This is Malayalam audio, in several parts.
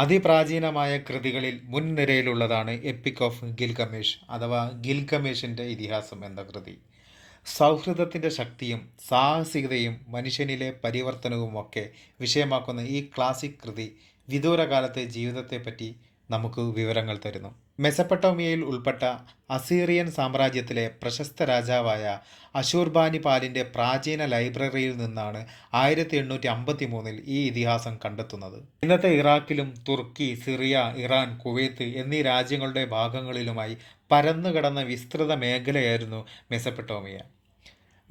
അതിപ്രാചീനമായ കൃതികളിൽ മുൻനിരയിലുള്ളതാണ് എപ്പിക് ഓഫ് ഗിൽഗമേഷ് അഥവാ ഗിൽഗമേഷിൻ്റെ ഇതിഹാസം എന്ന കൃതി. സൗഹൃദത്തിൻ്റെ ശക്തിയും സാഹസികതയും മനുഷ്യനിലെ പരിവർത്തനവുമൊക്കെ വിഷയമാക്കുന്ന ഈ ക്ലാസിക് കൃതി വിദൂരകാലത്തെ ജീവിതത്തെപ്പറ്റി നമുക്ക് വിവരങ്ങൾ തരുന്നു. മെസപ്പൊട്ടോമിയയിൽ ഉൾപ്പെട്ട അസീറിയൻ സാമ്രാജ്യത്തിലെ പ്രശസ്ത രാജാവായ അശൂർബാനിപാലിൻ്റെ പ്രാചീന ലൈബ്രറിയിൽ നിന്നാണ് 1853 ഈ ഇതിഹാസം കണ്ടെത്തുന്നത്. ഇന്നത്തെ ഇറാഖിലും തുർക്കി, സിറിയ, ഇറാൻ, കുവൈത്ത് എന്നീ രാജ്യങ്ങളുടെ ഭാഗങ്ങളിലുമായി പരന്നുകിടന്ന വിസ്തൃത മേഖലയായിരുന്നു മെസപ്പൊട്ടോമിയ.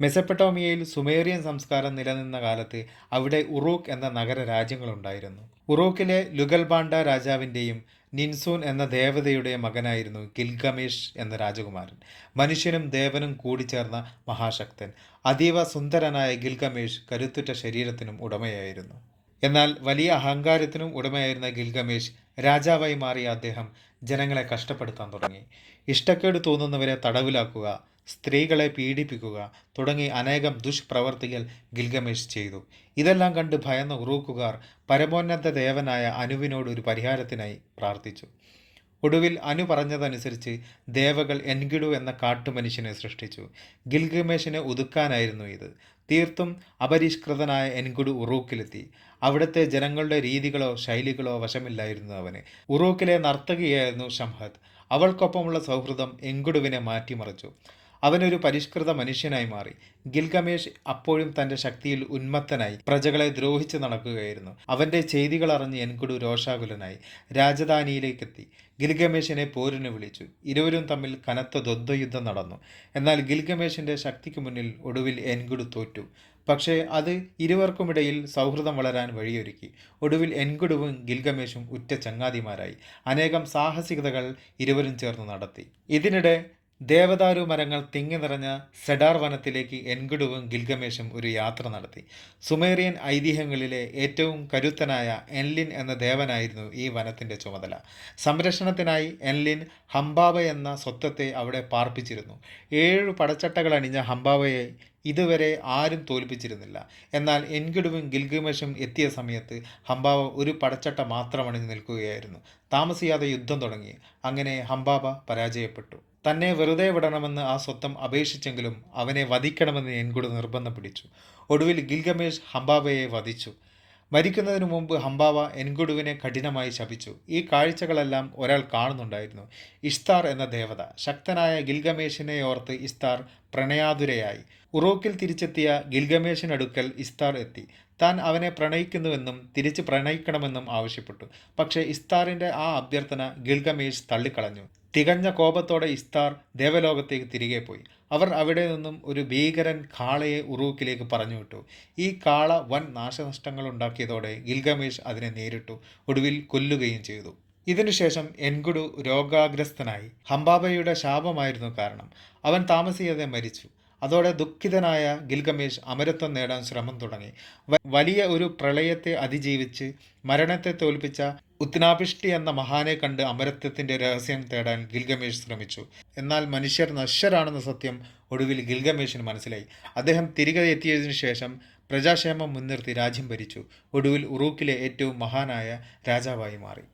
മെസപ്പൊട്ടോമിയയിൽ സുമേറിയൻ സംസ്കാരം നിലനിന്ന കാലത്ത് അവിടെ ഉറൂക്ക് എന്ന നഗര രാജ്യങ്ങളുണ്ടായിരുന്നു. ഉറൂക്കിലെ ലുഗൽബാണ്ട രാജാവിൻ്റെയും നിൻസൂൻ എന്ന ദേവതയുടെ മകനായിരുന്നു ഗിൽഗമേഷ് എന്ന രാജകുമാരൻ. മനുഷ്യനും ദേവനും കൂടിച്ചേർന്ന മഹാശക്തൻ. അതീവ സുന്ദരനായ ഗിൽഗമേഷ് കരുത്തുറ്റ ശരീരത്തിനും ഉടമയായിരുന്നു. എന്നാൽ വലിയ അഹങ്കാരത്തിനും ഉടമയായിരുന്ന ഗിൽഗമേഷ് രാജാവായി മാറിയ അദ്ദേഹം ജനങ്ങളെ കഷ്ടപ്പെടുത്താൻ തുടങ്ങി. ഇഷ്ടക്കേട് തോന്നുന്നവരെ തടവിലാക്കുക, സ്ത്രീകളെ പീഡിപ്പിക്കുക തുടങ്ങി അനേകം ദുഷ്പ്രവർത്തികൾ ഗിൽഗമേഷ് ചെയ്തു. ഇതെല്ലാം കണ്ട് ഭയന്ന ഉറൂക്കുകാർ പരമോന്നത ദേവനായ അനുവിനോട് ഒരു പരിഹാരത്തിനായി പ്രാർത്ഥിച്ചു. ഒടുവിൽ അനു പറഞ്ഞതനുസരിച്ച് ദേവകൾ എൻഗിഡു എന്ന കാട്ടുമനുഷ്യനെ സൃഷ്ടിച്ചു. ഗിൽഗമേഷിനെ ഒതുക്കാനായിരുന്നു ഇത്. തീർത്തും അപരിഷ്കൃതനായ എൻഗിഡു ഉറൂക്കിലെത്തി. അവിടുത്തെ ജനങ്ങളുടെ രീതികളോ ശൈലികളോ വശമില്ലായിരുന്നു അവന്. ഉറൂക്കിലെ നർത്തകിയായിരുന്നു ഷംഹദ്. അവൾക്കൊപ്പമുള്ള സൗഹൃദം എൻഗിഡുവിനെ മാറ്റിമറിച്ചു. അവനൊരു പരിഷ്കൃത മനുഷ്യനായി മാറി. ഗിൽഗമേഷ് അപ്പോഴും തൻ്റെ ശക്തിയിൽ ഉന്മത്തനായി പ്രജകളെ ദ്രോഹിച്ച് നടക്കുകയായിരുന്നു. അവൻ്റെ ചെയ്തികൾ അറിഞ്ഞ് എൻഗിഡു രോഷാകുലനായി രാജധാനിയിലേക്കെത്തി. ഗിൽഗമേഷിനെ പോരിന് വിളിച്ചു. ഇരുവരും തമ്മിൽ കനത്ത ദ്വന്ദ്വയുദ്ധം നടന്നു. എന്നാൽ ഗിൽഗമേഷിൻ്റെ ശക്തിക്ക് മുന്നിൽ ഒടുവിൽ എൻഗിഡു തോറ്റു. പക്ഷേ അത് ഇരുവർക്കുമിടയിൽ സൗഹൃദം വളരാൻ വഴിയൊരുക്കി. ഒടുവിൽ എൻഗിഡുവും ഗിൽഗമേഷും ഉറ്റ ചങ്ങാതിമാരായി. അനേകം സാഹസികതകൾ ഇരുവരും ചേർന്ന് നടത്തി. ഇതിനിടെ ദേവദാരു മരങ്ങൾ തിങ്ങി നിറഞ്ഞ സെഡാർ വനത്തിലേക്ക് എൻഗിഡുവും ഗിൽഗമേഷും ഒരു യാത്ര നടത്തി. സുമേറിയൻ ഐതിഹ്യങ്ങളിലെ ഏറ്റവും കരുത്തനായ എൻലിൻ എന്ന ദേവനായിരുന്നു ഈ വനത്തിൻ്റെ ചുമതല. സംരക്ഷണത്തിനായി എൻലിൻ ഹംബാബ എന്ന സ്വത്വത്തെ അവിടെ പാർപ്പിച്ചിരുന്നു. 7 പടച്ചട്ടകൾ അണിഞ്ഞ ഹംബാബയെ ഇതുവരെ ആരും തോൽപ്പിച്ചിരുന്നില്ല. എന്നാൽ എൻഗിഡുവും ഗിൽഗമേഷും എത്തിയ സമയത്ത് ഹംബാബ ഒരു പടച്ചട്ട മാത്രം അണിഞ്ഞു നിൽക്കുകയായിരുന്നു. താമസിയാതെ യുദ്ധം തുടങ്ങി. അങ്ങനെ ഹംബാബ പരാജയപ്പെട്ടു. തന്നെ വെറുതെ വിടണമെന്ന് ആ സ്വത്തം അപേക്ഷിച്ചെങ്കിലും അവനെ വധിക്കണമെന്ന് എൻഗിഡു നിർബന്ധം പിടിച്ചു. ഒടുവിൽ ഗിൽഗമേഷ് ഹംബാബയെ വധിച്ചു. മരിക്കുന്നതിനു മുമ്പ് ഹംബാബ എൻഗിഡുവിനെ കഠിനമായി ശപിച്ചു. ഈ കാഴ്ചകളെല്ലാം ഒരാൾ കാണുന്നുണ്ടായിരുന്നു. ഇഷ്താർ എന്ന ദേവത. ശക്തനായ ഗിൽഗമേഷിനെ ഓർത്ത് ഇഷ്താർ പ്രണയാതുരയായി. ഉറൂക്കിൽ തിരിച്ചെത്തിയ ഗിൽഗമേഷിനടുക്കൽ ഇഷ്താർ എത്തി. താൻ അവനെ പ്രണയിക്കുന്നുവെന്നും തിരിച്ച് പ്രണയിക്കണമെന്നും ആവശ്യപ്പെട്ടു. പക്ഷേ ഇഷ്താറിൻ്റെ ആ അഭ്യർത്ഥന ഗിൽഗമേഷ് തള്ളിക്കളഞ്ഞു. തികഞ്ഞ കോപത്തോടെ ഇഷ്താർ ദേവലോകത്തേക്ക് തിരികെ പോയി. അവർ അവിടെ നിന്നും ഒരു ഭീകരൻ കാളയെ ഉറൂക്കിലേക്ക് പറഞ്ഞുവിട്ടു. ഈ കാള വൻ നാശനഷ്ടങ്ങൾ ഉണ്ടാക്കിയതോടെ ഗിൽഗമേഷ് അതിനെ നേരിട്ടു. ഒടുവിൽ കൊല്ലുകയും ചെയ്തു. ഇതിനുശേഷം എൻഗിഡു രോഗാഗ്രസ്തനായി. ഹംബാബയുടെ ശാപമായിരുന്നു കാരണം. അവൻ താമസിയാതെ മരിച്ചു. അതോടെ ദുഃഖിതനായ ഗിൽഗമേഷ് അമരത്വം നേടാൻ ശ്രമം തുടങ്ങി. വലിയ ഒരു പ്രളയത്തെ അതിജീവിച്ച് മരണത്തെ തോൽപ്പിച്ച ഉത്നാപിഷ്ടി എന്ന മഹാനെ കണ്ട് അമരത്വത്തിൻ്റെ രഹസ്യം തേടാൻ ഗിൽഗമേഷ് ശ്രമിച്ചു. എന്നാൽ മനുഷ്യർ നശ്വരാണെന്ന സത്യം ഒടുവിൽ ഗിൽഗമേഷിന് മനസ്സിലായി. അദ്ദേഹം തിരികെ എത്തിയതിനു ശേഷം പ്രജാക്ഷേമം മുൻനിർത്തി രാജ്യം ഭരിച്ചു. ഒടുവിൽ ഉറൂക്കിലെ ഏറ്റവും മഹാനായ രാജാവായി മാറി.